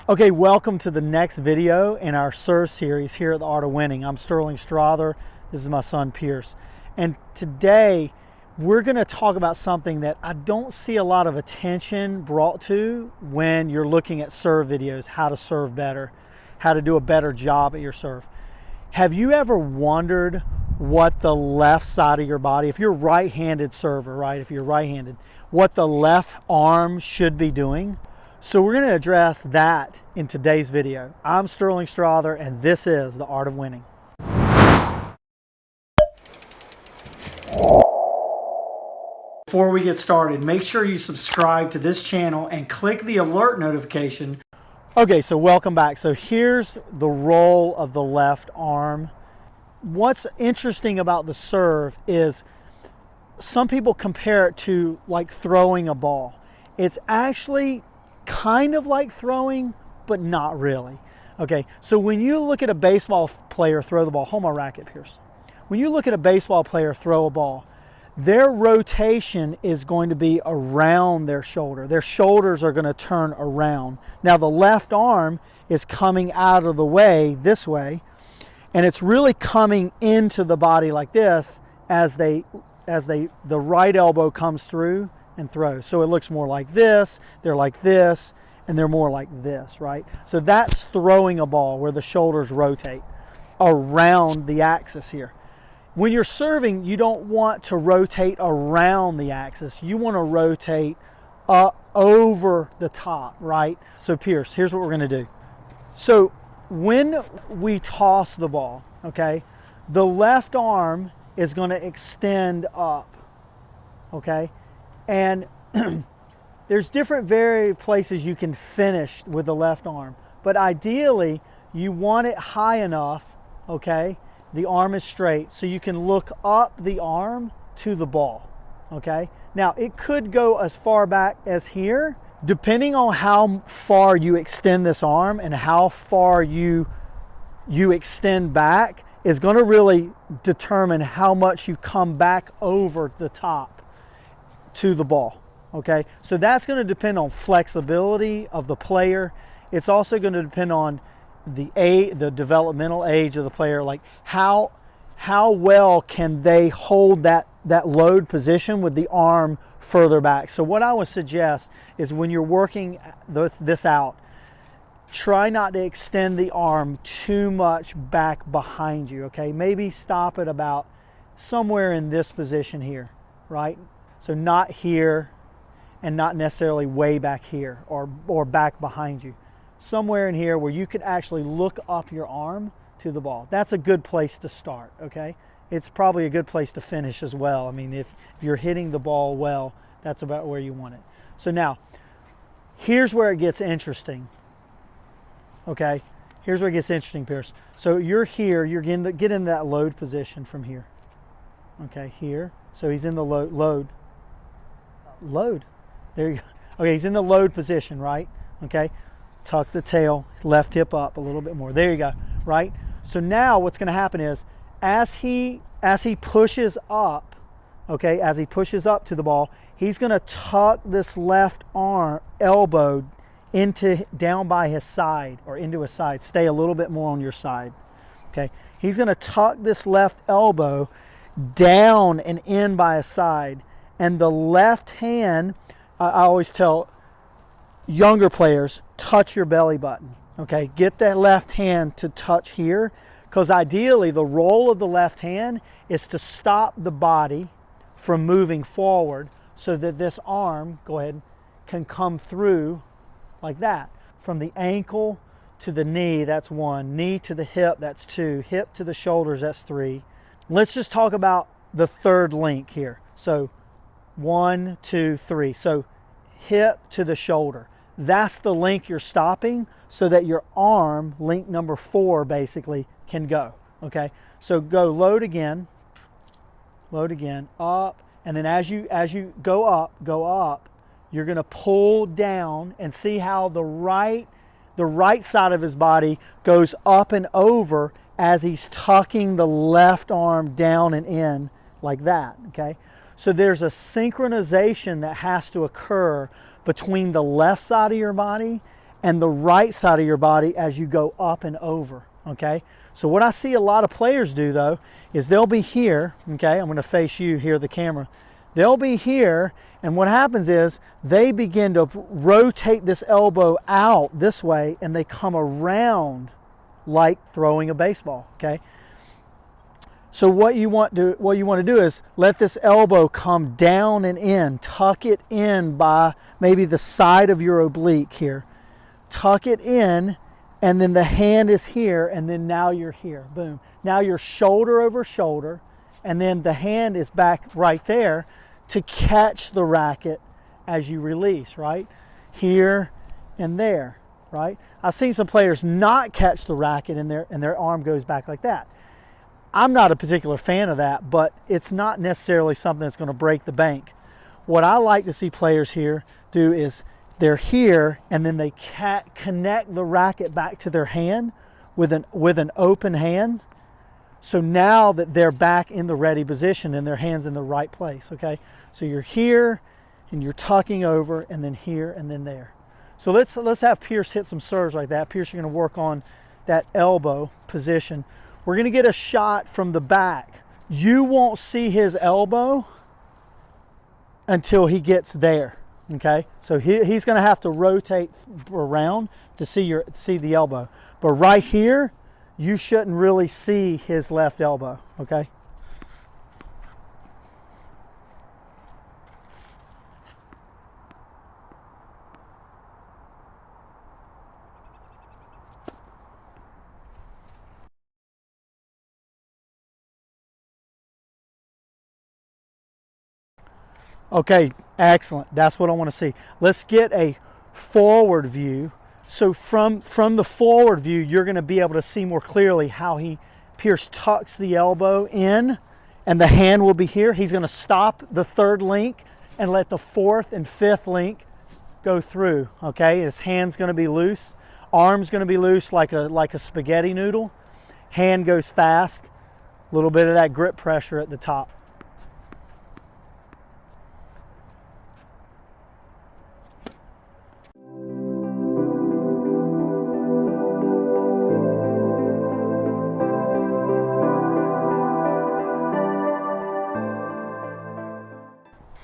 Okay, welcome to the next video in our serve series here at the Art of Winning. I'm Styrling Strother. This is my son Pierce. And today we're going to talk about something that I don't see a lot of attention brought to when you're looking at serve videos, how to serve better, how to do a better job at your serve. Have you ever wondered what the left side of your body, if you're a right-handed server, right, if you're right-handed, what the left arm should be doing? So we're going to address that in today's video. I'm Styrling Strother, and this is The Art of Winning. Before we get started, make sure you subscribe to this channel and click the alert notification. Okay, so welcome back. So here's the role of the left arm. What's interesting about the serve is some people compare it to like throwing a ball. It's actually kind of like throwing, but not really. Okay, so when you look at a baseball player throw the ball, hold my racket, Pierce. When you look at a baseball player throw a ball, their rotation is going to be around their shoulder. Their shoulders are going to turn around. Now the left arm is coming out of the way this way, and it's really coming into the body like this as the right elbow comes through and throws. So it looks more like this, they're like this, and they're more like this, right? So that's throwing a ball where the shoulders rotate around the axis here. When you're serving, you don't want to rotate around the axis. You want to rotate over the top, right? So Pierce, here's what we're going to do. So when we toss the ball, okay, the left arm is going to extend up, okay? And there's different various places you can finish with the left arm. But ideally, you want it high enough, okay? The arm is straight, so you can look up the arm to the ball, okay? Now, it could go as far back as here, depending on how far you extend this arm and how far you extend back is going to really determine how much you come back over the top to the ball, okay? So that's going to depend on flexibility of the player. It's also going to depend on the developmental age of the player, like how well can they hold that load position with the arm further back. So what I would suggest is when you're working this out, try not to extend the arm too much back behind you, okay? Maybe stop it about somewhere in this position here, right? So not here and not necessarily way back here or back behind you. Somewhere in here where you could actually look up your arm to the ball. That's a good place to start, okay? It's probably a good place to finish as well. I mean, if you're hitting the ball well, that's about where you want it. So now, here's where it gets interesting, okay? Here's where it gets interesting, Pierce. So you're here, you're get in that load position from here, okay, here. So he's in the load. There you go. Okay, he's in the load position, right? Okay, tuck the tail, left hip up a little bit more. There you go, right? So now what's going to happen is as he pushes up, okay, as he pushes up to the ball, he's going to tuck this left arm elbow down by his side or into his side. Stay a little bit more on your side. Okay, he's going to tuck this left elbow down and in by his side, and the left hand, I always tell younger players, touch your belly button, okay? Get that left hand to touch here, because ideally the role of the left hand is to stop the body from moving forward so that this arm, go ahead, can come through like that. From the ankle to the knee, that's 1. Knee to the hip, that's 2. Hip to the shoulders, that's 3. Let's just talk about the third link here. So 1, 2, 3. So hip to the shoulder. That's the link you're stopping so that your arm, link number 4 basically, can go. Okay, so go load again, up, and then as you go up, you're going to pull down and see how the right side of his body goes up and over as he's tucking the left arm down and in like that, okay? So there's a synchronization that has to occur between the left side of your body and the right side of your body as you go up and over, okay? So what I see a lot of players do though, is they'll be here, okay? I'm gonna face you here, the camera. They'll be here, and what happens is they begin to rotate this elbow out this way, and they come around like throwing a baseball, okay? So what you want to do is let this elbow come down and in, tuck it in by maybe the side of your oblique here. Tuck it in, and then the hand is here, and then now you're here, boom. Now you're shoulder over shoulder, and then the hand is back right there to catch the racket as you release, right? Here and there, right? I've seen some players not catch the racket and their arm goes back like that. I'm not a particular fan of that, but it's not necessarily something that's going to break the bank. What I like to see players here do is they're here, and then they connect the racket back to their hand with an open hand. So now that they're back in the ready position and their hand's in the right place, okay? So you're here, and you're tucking over, and then here, and then there. So let's have Pierce hit some serves like that. Pierce, you're going to work on that elbow position. We're going to get a shot from the back. You won't see his elbow until he gets there, okay? So he's going to have to rotate around to see the elbow. But right here, you shouldn't really see his left elbow, okay? Okay, excellent. That's what I want to see. Let's get a forward view. So from the forward view, you're going to be able to see more clearly how Pierce tucks the elbow in, and the hand will be here. He's going to stop the third link and let the fourth and fifth link go through, okay? His hand's going to be loose. Arm's going to be loose like a spaghetti noodle. Hand goes fast. A little bit of that grip pressure at the top.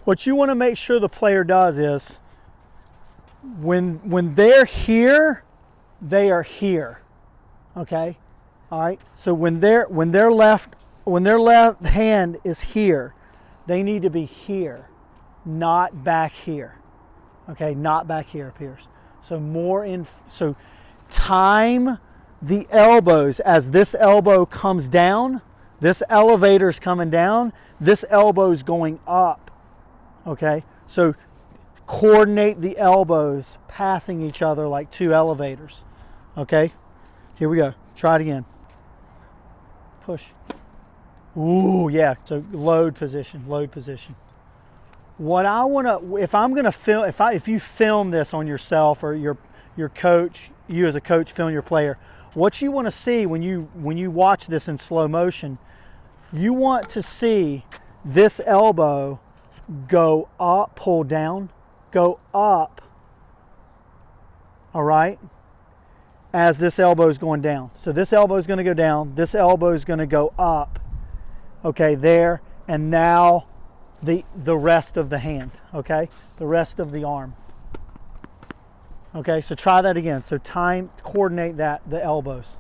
What you want to make sure the player does is when they're here, they are here. Okay? All right? So when their left hand is here, they need to be here, not back here. Okay? Not back here, Pierce. So time the elbows as this elbow comes down, this elevator's coming down, this elbow's going up. Okay, so coordinate the elbows passing each other like two elevators. Okay, here we go. Try it again. Push. Ooh, yeah. So load position, load position. What I want to, if I'm going to film, if you film this on yourself or your coach, you as a coach film your player, what you want to see when you watch this in slow motion, you want to see this elbow go up, pull down, go up, all right, as this elbow is going down. So this elbow is going to go down, this elbow is going to go up, okay, there, and now the rest of the hand, okay, the rest of the arm. Okay, so try that again. So coordinate the elbows.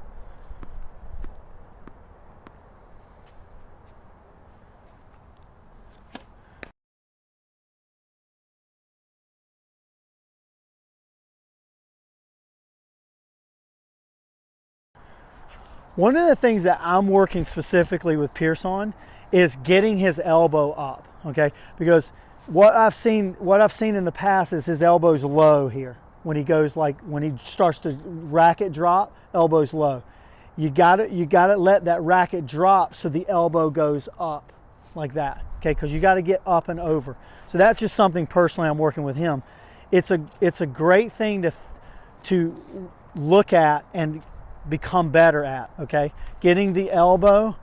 One of the things that I'm working specifically with Pierce on is getting his elbow up, okay? Because what I've seen in the past is his elbow's low here. When he goes when he starts to racket drop, elbow's low. You gotta let that racket drop so the elbow goes up like that, okay? Because you got to get up and over. So that's just something personally I'm working with him. It's a great thing to look at and become better at, okay? Getting the elbow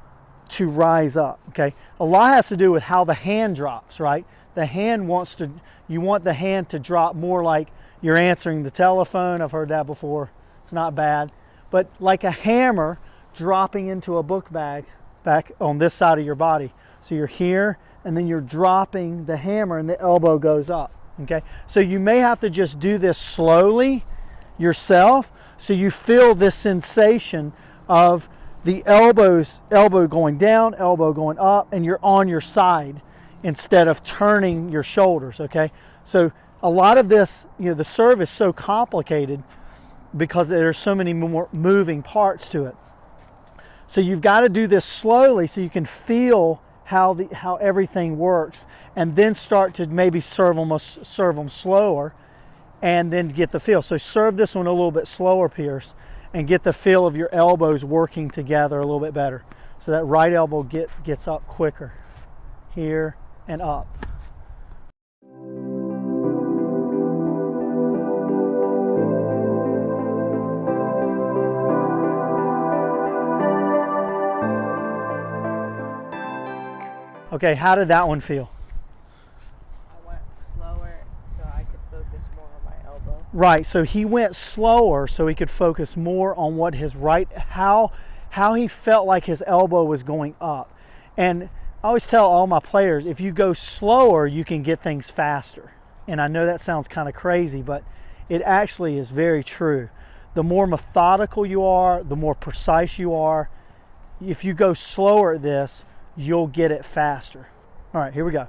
to rise up, okay? A lot has to do with how the hand drops, right? The hand you want the hand to drop more like you're answering the telephone. I've heard that before. It's not bad. But like a hammer dropping into a book bag back on this side of your body. So you're here, and then you're dropping the hammer and the elbow goes up, okay? So you may have to just do this slowly yourself so you feel this sensation of the elbow going down, elbow going up, and you're on your side instead of turning your shoulders, okay? So a lot of this, the serve is so complicated because there's so many more moving parts to it. So you've got to do this slowly so you can feel how everything works, and then start to maybe serve them slower, and then get the feel. So serve this one a little bit slower, Pierce, and get the feel of your elbows working together a little bit better. So that right elbow gets up quicker, here and up. Okay, how did that one feel? I went slower so I could focus more on my elbow. Right, so he went slower so he could focus more on what his how he felt like his elbow was going up. And I always tell all my players, if you go slower, you can get things faster. And I know that sounds kind of crazy, but it actually is very true. The more methodical you are, the more precise you are. If you go slower at this, you'll get it faster. All right, here we go.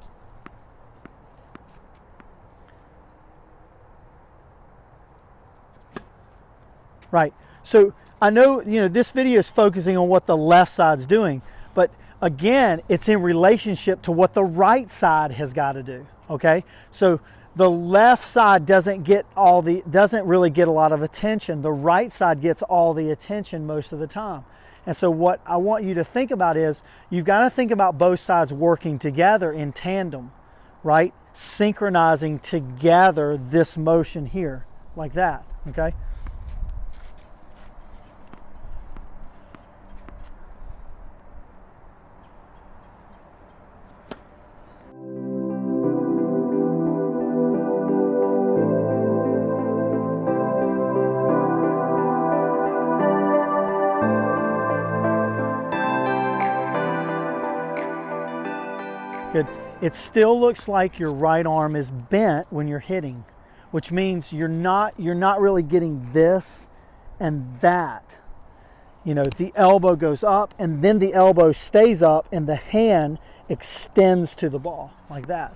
Right, so I know, this video is focusing on what the left side's doing, but again, it's in relationship to what the right side has got to do, okay? So the left side doesn't really get a lot of attention. The right side gets all the attention most of the time. And so what I want you to think about is, you've got to think about both sides working together in tandem, right? Synchronizing together this motion here, like that, okay? Good. It still looks like your right arm is bent when you're hitting, which means you're not really getting this and that. The elbow goes up and then the elbow stays up and the hand extends to the ball like that.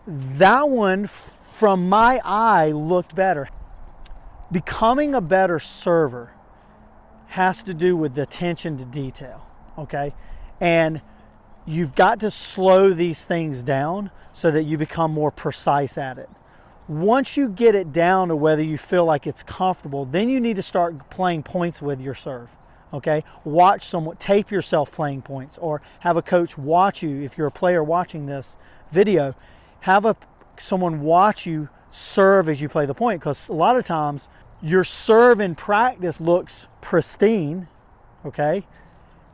That one, from my eye, looked better. Becoming a better server has to do with the attention to detail, okay? And you've got to slow these things down so that you become more precise at it. Once you get it down to whether you feel like it's comfortable, then you need to start playing points with your serve, okay? Watch someone, tape yourself playing points, or have a coach watch you. If you're a player watching this video, have someone watch you serve as you play the point, because a lot of times your serve in practice looks pristine, okay?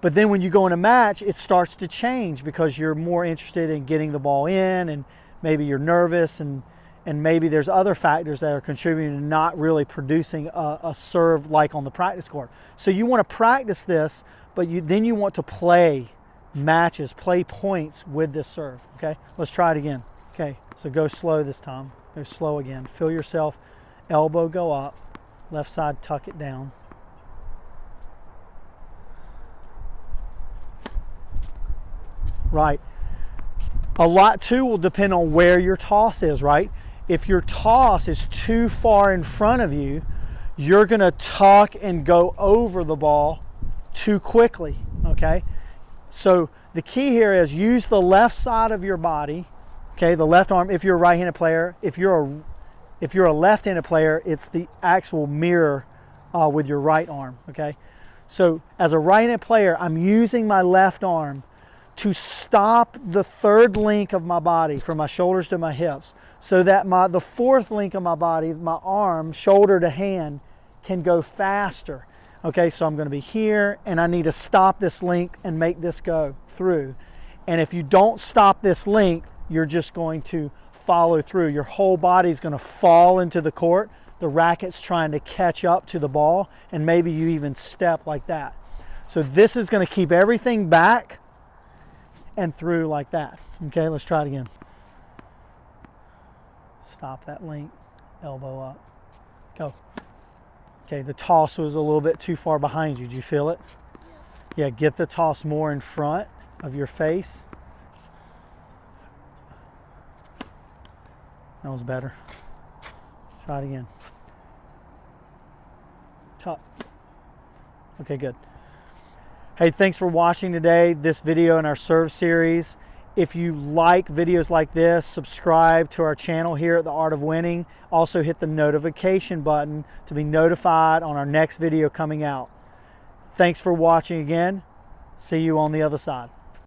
But then when you go in a match, it starts to change because you're more interested in getting the ball in, and maybe you're nervous, and maybe there's other factors that are contributing to not really producing a serve like on the practice court. So you want to practice this, but then you want to play matches, play points with this serve, okay? Let's try it again. Okay, so go slow this time. Go slow again. Feel yourself, elbow go up. Left side, tuck it down. Right. A lot too will depend on where your toss is, right? If your toss is too far in front of you, you're going to tuck and go over the ball too quickly, okay? So the key here is use the left side of your body, okay? The left arm if you're a right-handed player. If you're a left-handed player, it's the actual mirror with your right arm, okay? So as a right-handed player, I'm using my left arm to stop the third link of my body from my shoulders to my hips, so that the fourth link of my body, my arm, shoulder to hand, can go faster. Okay, so I'm going to be here and I need to stop this link and make this go through. And if you don't stop this length, you're just going to follow through. Your whole body is going to fall into the court. The racket's trying to catch up to the ball, and maybe you even step like that. So this is going to keep everything back and through like that. Okay, let's try it again. Stop that length, elbow up, go. Okay, the toss was a little bit too far behind you. Did you feel it? Yeah, get the toss more in front of your face. That was better. Try it again. Tuck. Okay, good. Hey, thanks for watching today, this video in our serve series. If you like videos like this, subscribe to our channel here at The Art of Winning. Also hit the notification button to be notified on our next video coming out. Thanks for watching again. See you on the other side.